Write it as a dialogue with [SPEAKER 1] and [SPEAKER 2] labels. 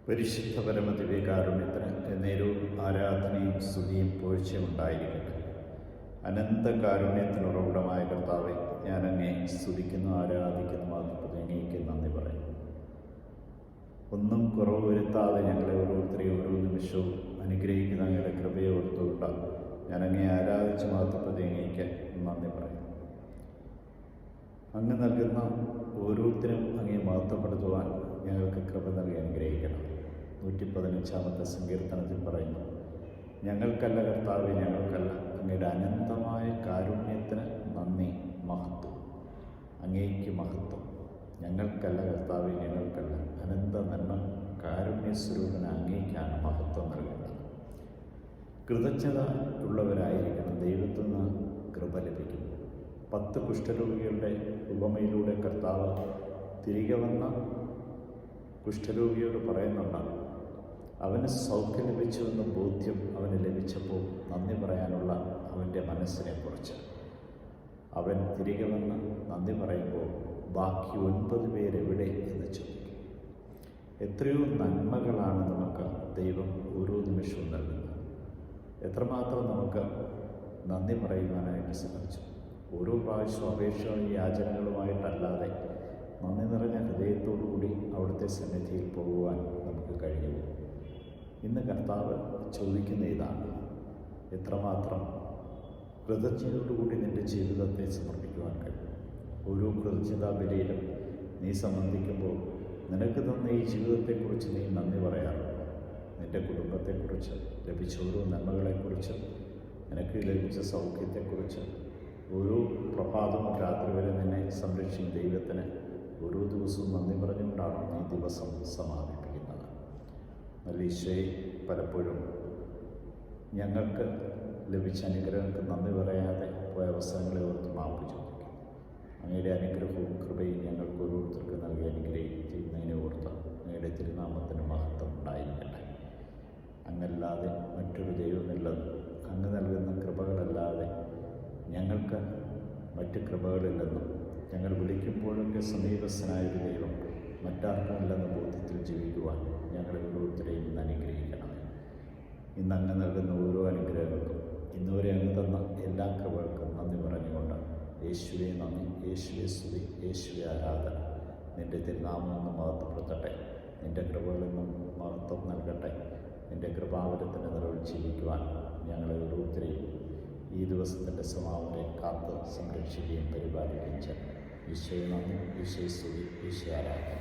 [SPEAKER 1] പരിശുദ്ധ പരമദിവ്യകാരുണ്യത്തിന് എന്നേരവും ആരാധനയും സ്തുതിയും പുകഴ്ചയും ഉണ്ടായിരിക്കട്ടെ. അനന്ത കാരുണ്യത്തിനുറവിടമായ കർത്താവെ, ഞാൻ അങ്ങേ സ്തുതിക്കുന്നു, ആരാധിക്കുന്നു, മാത്രം അങ്ങേക്ക് നന്ദി പറയുന്നു. ഒന്നും കുറവ് വരുത്താതെ ഞങ്ങളെ ഓരോരുത്തരെയും ഓരോ നിമിഷവും അനുഗ്രഹിക്കുന്ന അങ്ങയുടെ കൃപയെ ഓർത്തുകൊണ്ട് ഞാൻ അങ്ങേ ആരാധിച്ച് മാത്രം അങ്ങേക്ക് നന്ദി പറയുന്നു. അങ്ങ് നൽകുന്ന ഓരോരുത്തരും അങ്ങേ മഹത്വപ്പെടുത്തുവാൻ ഞങ്ങൾക്ക് കൃപ നൽകി അനുഗ്രഹിക്കണം. 115 സങ്കീർത്തനത്തിൽ പറയുന്നു, ഞങ്ങൾക്കല്ല കർത്താവേ, ഞങ്ങൾക്കല്ല, അങ്ങയുടെ അനന്തമായ കാരുണ്യത്തിന് നന്ദി, മഹത്വം. അങ്ങേക്ക് മഹത്വം. ഞങ്ങൾക്കല്ല കർത്താവേ, ഞങ്ങൾക്കല്ല, അനന്ത നന്മ കാരുണ്യസ്വരൂപന അങ്ങേക്കാണ് മഹത്വം നൽകേണ്ടത്. കൃതജ്ഞത ഉള്ളവരായിരിക്കണം. ദൈവത്തിൽ നിന്ന് കൃപ ലഭിക്കും. 10 കുഷ്ഠരോഗികളുടെ ഉപമയിലൂടെ കർത്താവ് തിരികെ വന്ന കുഷ്ഠരോഗിയോട് പറയുന്നുണ്ട്, അവന് സൗഖ്യം ലഭിച്ചുവെന്ന ബോധ്യം അവന് ലഭിച്ചപ്പോൾ നന്ദി പറയാനുള്ള അവൻ്റെ മനസ്സിനെക്കുറിച്ച്. അവൻ തിരികെ വന്ന് നന്ദി പറയുമ്പോൾ ബാക്കി 9 പേരെവിടെ എന്ന് ചോദിക്കും. എത്രയോ നന്മകളാണ് നമുക്ക് ദൈവം ഓരോ നിമിഷവും നൽകുന്നത്. എത്രമാത്രം നമുക്ക് നന്ദി പറയുവാനായിട്ട് സാധിച്ചു. ഓരോ പ്രാവശ്യവും അപേക്ഷകളും യാചനകളുമായിട്ടല്ലാതെ നന്ദി നിറഞ്ഞ ഹൃദയത്തോടുകൂടി അവിടുത്തെ സന്നിധിയിൽ പോകുവാൻ നമുക്ക് കഴിയുമോ? ഇന്ന് കർത്താവ് ചോദിക്കുന്ന ഇതാണ്, എത്രമാത്രം കൃതജ്ഞതയോടുകൂടി നിൻ്റെ ജീവിതത്തെ സമർപ്പിക്കുവാൻ കഴിയും. ഓരോ കൃതജ്ഞതാ ബലിയിലും നീ സംബന്ധിക്കുമ്പോൾ നിനക്ക് തന്ന ഈ ജീവിതത്തെക്കുറിച്ച് നീ നന്ദി പറയാറുണ്ട്. നിൻ്റെ കുടുംബത്തെക്കുറിച്ച്, ലഭിച്ച ഓരോ നന്മകളെക്കുറിച്ച്, നിനക്ക് ലഭിച്ച സൗഖ്യത്തെക്കുറിച്ച്, ഓരോ പ്രഭാതവും രാത്രി വരെ നിന്നെ സംരക്ഷിക്കുന്ന ദൈവത്തിന് ഓരോ ദിവസവും നന്ദി പറഞ്ഞുകൊണ്ടാണ് ഈ ദിവസം സമാപിപ്പിക്കുന്നത്. നല്ല ഈശോയെ, പലപ്പോഴും ഞങ്ങൾക്ക് ലഭിച്ച അനുഗ്രഹങ്ങൾക്ക് നന്ദി പറയാതെ പോയ അവസരങ്ങളെ ഓർത്ത് മാപ്പ് ചോദിക്കും. അങ്ങയുടെ അനുഗ്രഹവും കൃപയും ഞങ്ങൾക്ക് ഓരോരുത്തർക്ക് നൽകി അനുഗ്രഹിക്കുന്നതിനെ ഓർത്ത് അങ്ങയുടെ തിരുനാമത്തിന് മഹത്വം ഉണ്ടായിരിക്കട്ടെ. അങ്ങല്ലാതെ മറ്റൊരു ദൈവമില്ലെന്ന്, അങ്ങ് നൽകുന്ന കൃപകളല്ലാതെ ഞങ്ങൾക്ക് മറ്റ് കൃപകളില്ലെന്നും, ഞങ്ങൾ വിളിക്കുമ്പോഴൊക്കെ സമീപസ്ഥനായൊരു ദൈവം മറ്റാർക്കുമില്ലെന്ന ബോധ്യത്തിൽ ജീവിക്കുവാൻ ഞങ്ങളെ ഓരോരുത്തരെയും ഇന്ന് അനുഗ്രഹിക്കണം. ഇന്ന് അങ്ങ് നൽകുന്ന ഓരോ അനുഗ്രഹങ്ങൾക്കും, ഇന്നുവരെ അങ്ങ് തന്ന എല്ലാ കൃപകൾക്കും നന്ദി പറഞ്ഞുകൊണ്ട് യേശുവെ നന്ദി, യേശുവെ സ്തുതി, യേശുവെ ആരാധന. നിൻ്റെ തിരുനാമം ഒന്ന് മഹത്വപ്പെടുത്തട്ടെ. നിൻ്റെ കൃപകളെന്നും മഹത്വം നൽകട്ടെ. നിൻ്റെ കൃപാവരത്തിൻ്റെ നിറവിൽ ജീവിക്കുവാൻ ഞങ്ങളെ ഓരോരുത്തരെയും ഈ ദിവസത്തിൻ്റെ സമാപനം കാത്ത് സംരക്ഷിക്കുകയും പരിപാലിക്കുകയും ചെയ്യണം. ഈശോയെ നന്ദി, ഈശോയെ സ്തുതി, ഈശോ ആരാധന.